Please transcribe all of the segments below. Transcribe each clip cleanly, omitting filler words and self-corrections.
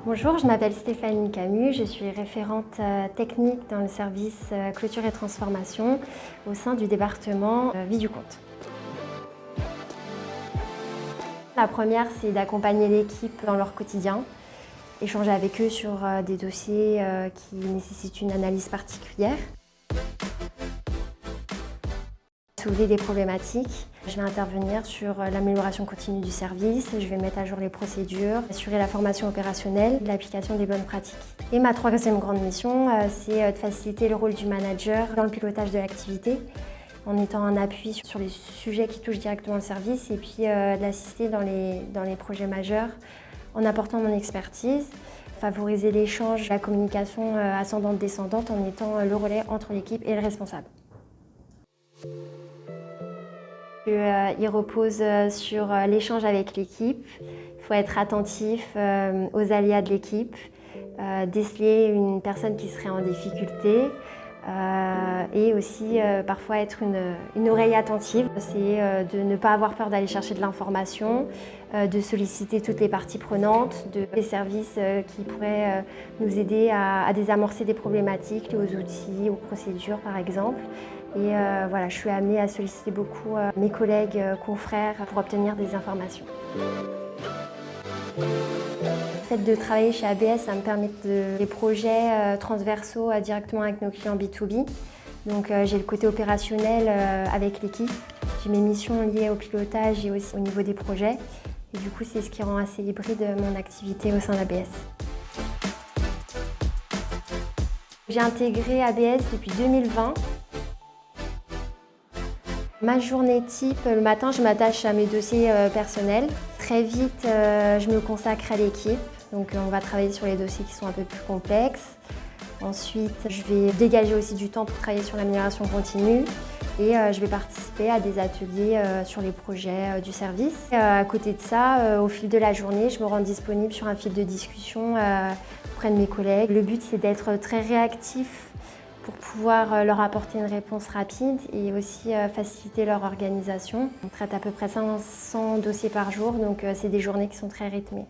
Bonjour, je m'appelle Stéphanie Camus, je suis référente technique dans le service clôture et transformation au sein du département Vie du Comte. La première, c'est d'accompagner l'équipe dans leur quotidien, échanger avec eux sur des dossiers qui nécessitent une analyse particulière. Soulever des problématiques. Je vais intervenir sur l'amélioration continue du service, je vais mettre à jour les procédures, assurer la formation opérationnelle, l'application des bonnes pratiques. Et ma troisième grande mission, c'est de faciliter le rôle du manager dans le pilotage de l'activité, en étant un appui sur les sujets qui touchent directement le service et puis de l'assister dans les projets majeurs en apportant mon expertise. Favoriser l'échange, la communication ascendante-descendante en étant le relais entre l'équipe et le responsable. Il repose sur l'échange avec l'équipe. Il faut être attentif aux aléas de l'équipe, déceler une personne qui serait en difficulté et aussi parfois être une oreille attentive. C'est de ne pas avoir peur d'aller chercher de l'information, de solliciter toutes les parties prenantes, des services qui pourraient nous aider à désamorcer des problématiques, liées aux outils, aux procédures par exemple. Et voilà, je suis amenée à solliciter beaucoup mes collègues, confrères pour obtenir des informations. Le fait de travailler chez ABS, ça me permet des projets transversaux directement avec nos clients B2B. Donc j'ai le côté opérationnel avec l'équipe. J'ai mes missions liées au pilotage et aussi au niveau des projets. Et du coup, c'est ce qui rend assez hybride mon activité au sein d'ABS. J'ai intégré ABS depuis 2020. Ma journée type, le matin, je m'attache à mes dossiers personnels. Très vite, je me consacre à l'équipe. Donc on va travailler sur les dossiers qui sont un peu plus complexes. Ensuite, je vais dégager aussi du temps pour travailler sur l'amélioration continue. Et je vais participer à des ateliers sur les projets du service. À côté de ça, au fil de la journée, je me rends disponible sur un fil de discussion auprès de mes collègues. Le but, c'est d'être très réactif pour pouvoir leur apporter une réponse rapide et aussi faciliter leur organisation. On traite à peu près 500 dossiers par jour, donc c'est des journées qui sont très rythmées.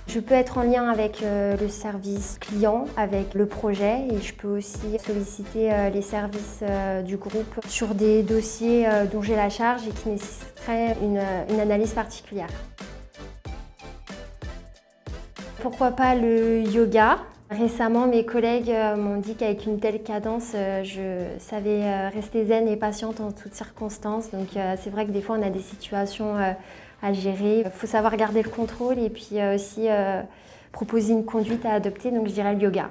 Je peux être en lien avec le service client, avec le projet et je peux aussi solliciter les services du groupe sur des dossiers dont j'ai la charge et qui nécessiteraient une analyse particulière. Pourquoi pas le yoga ? Récemment, mes collègues m'ont dit qu'avec une telle cadence, je savais rester zen et patiente en toutes circonstances. Donc c'est vrai que des fois, on a des situations à gérer. Il faut savoir garder le contrôle et puis aussi proposer une conduite à adopter, donc je dirais le yoga.